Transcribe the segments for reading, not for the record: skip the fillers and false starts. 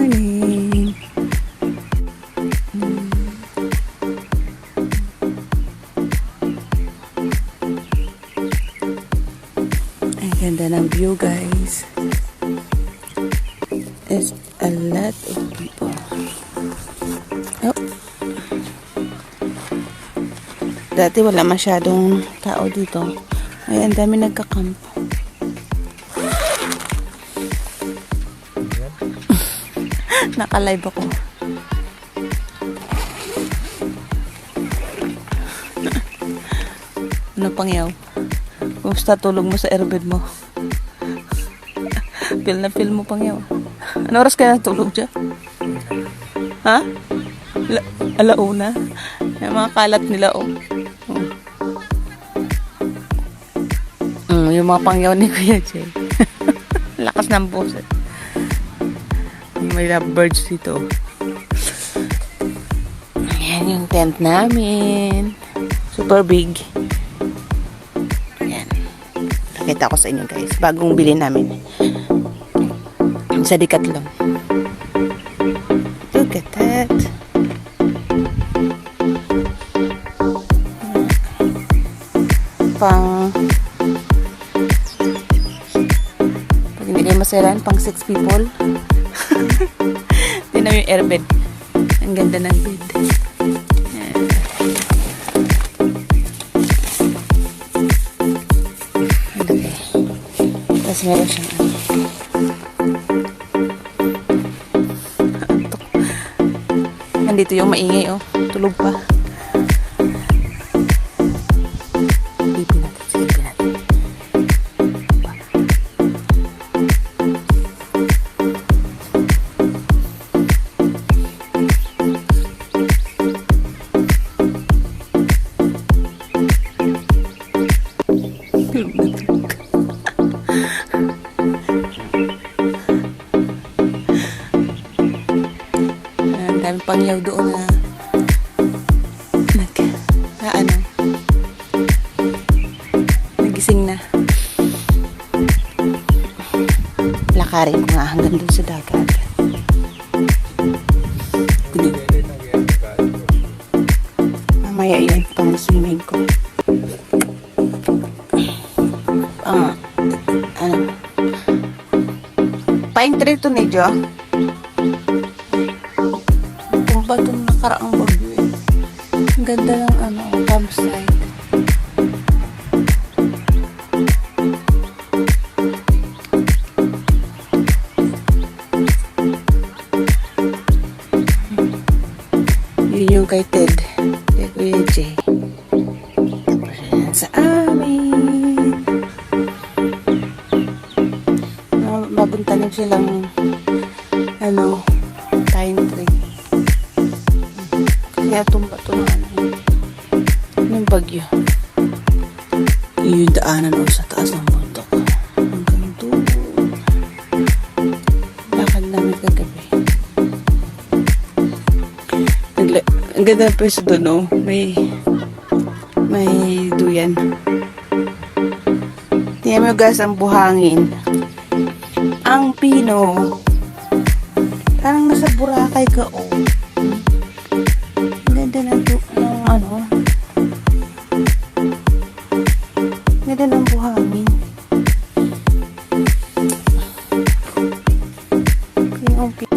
morning. Ang ganda ng view, guys. There's a lot of people. Oh. Dati wala masyadong tao dito. Ay, ang dami nagkakamp. Naka-live ako. Ano pang yaw? Kumusta tulog mo sa airbed mo? Feel na feel mo pang yaw. Ano oras ka natulog dyan? Ha? Alauna? Yung mga kalat nila, oh. Yung mga pangyaw ni Kuya Jay. Lakas ng boses. May lovebirds dito. Ayan yung tent namin. Super big. Ayan. Nakita ko sa inyo, guys. Bagong bilhin namin. Sa Decathlon. Look at that. Pang pag hindi kayo masaran, pang 6 people. Tignan mo yung airbed. Ang ganda ng bed. Okay. Tapos meron siyang nandito yung maingay, oh. Tulog pa. Silipin natin. Silipin natin. Ang dami pangyaw doon na nagising na. Lakarin ko nga hanggang doon sa dagat. Mamaya yun pang swimming ko. Paing-trip to ni Jo. Kung ba itong nakaraang bagyo eh. Ang ganda ng campsite. Yun yung kay Ted. Kay Kuya Jay. Tapos yan sa amin. Mabuntanin silang pine tree. Kaya tumba ito ng bagyo. Yung daanan sa taas ng bundok. Hanggang doon. Lakad namin kagabi. Ang ganda pa sa doon, oh. May duyan. Tingnan mo, guys, ang buhangin. Ang pino. Parang nasa Boracay ka, oh. Ang ganda ng ganda ng buhangin. Yung pino.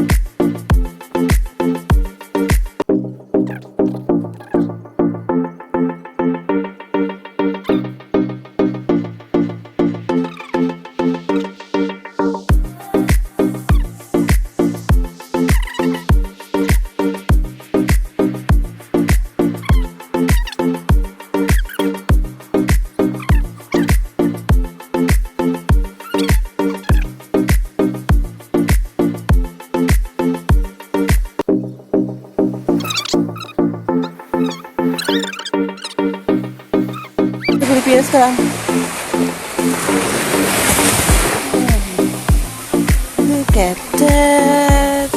Pilipinas ka lang. Look at that.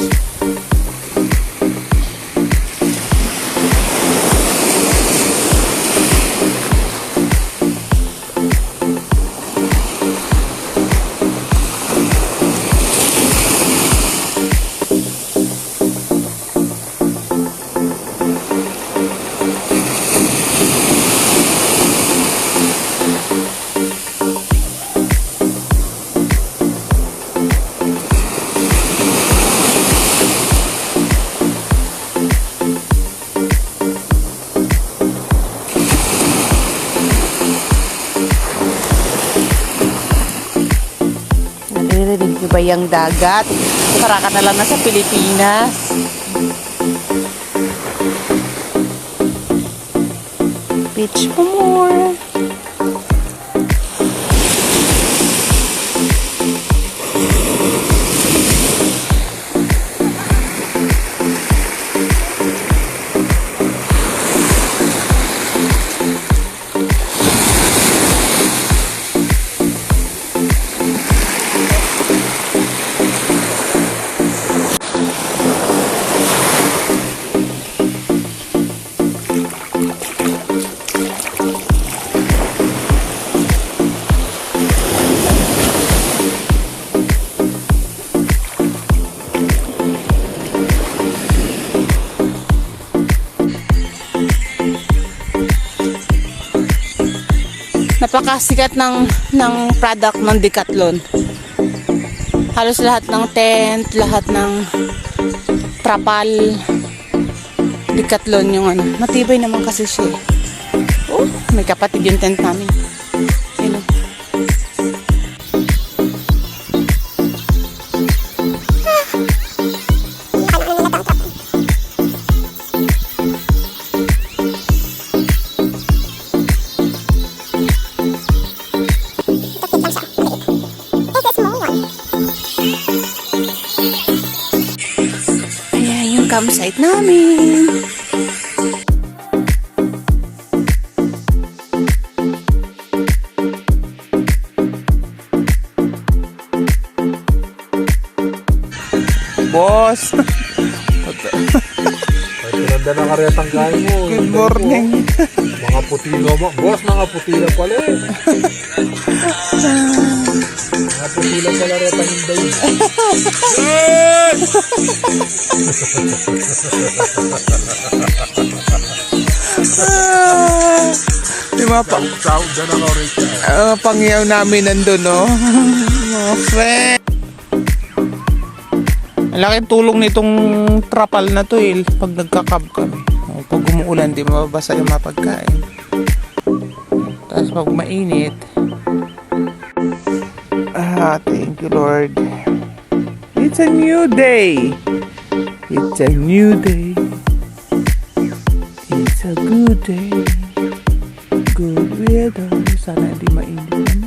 baybayang dagat. Para ka na lang nasa Pilipinas. Beach for more. Napakasikat ng product ng Decathlon. Halos lahat ng tent, lahat ng trapal, Decathlon yung ano. Matibay naman kasi siya. Oh, may kapatid yung tent namin. Yun. Campsite namin. Boss. Pinanda na karetang kain mo. Good morning. Mga putila mo. Boss, mga putila pala eh. Mga putila pala retang hinday. Diba pa? Sahod na ng orange. Pangyaw namin nandun, no? Mga friend. Malaking tulong nitong trapal na to eh, pag nagkakab kami. Pag umuulan, di mababasa yung mga pagkain. Tapos pag mainit, thank you Lord. It's a new day. It's a new day. It's a good day. Good weather. Sana di mainit naman.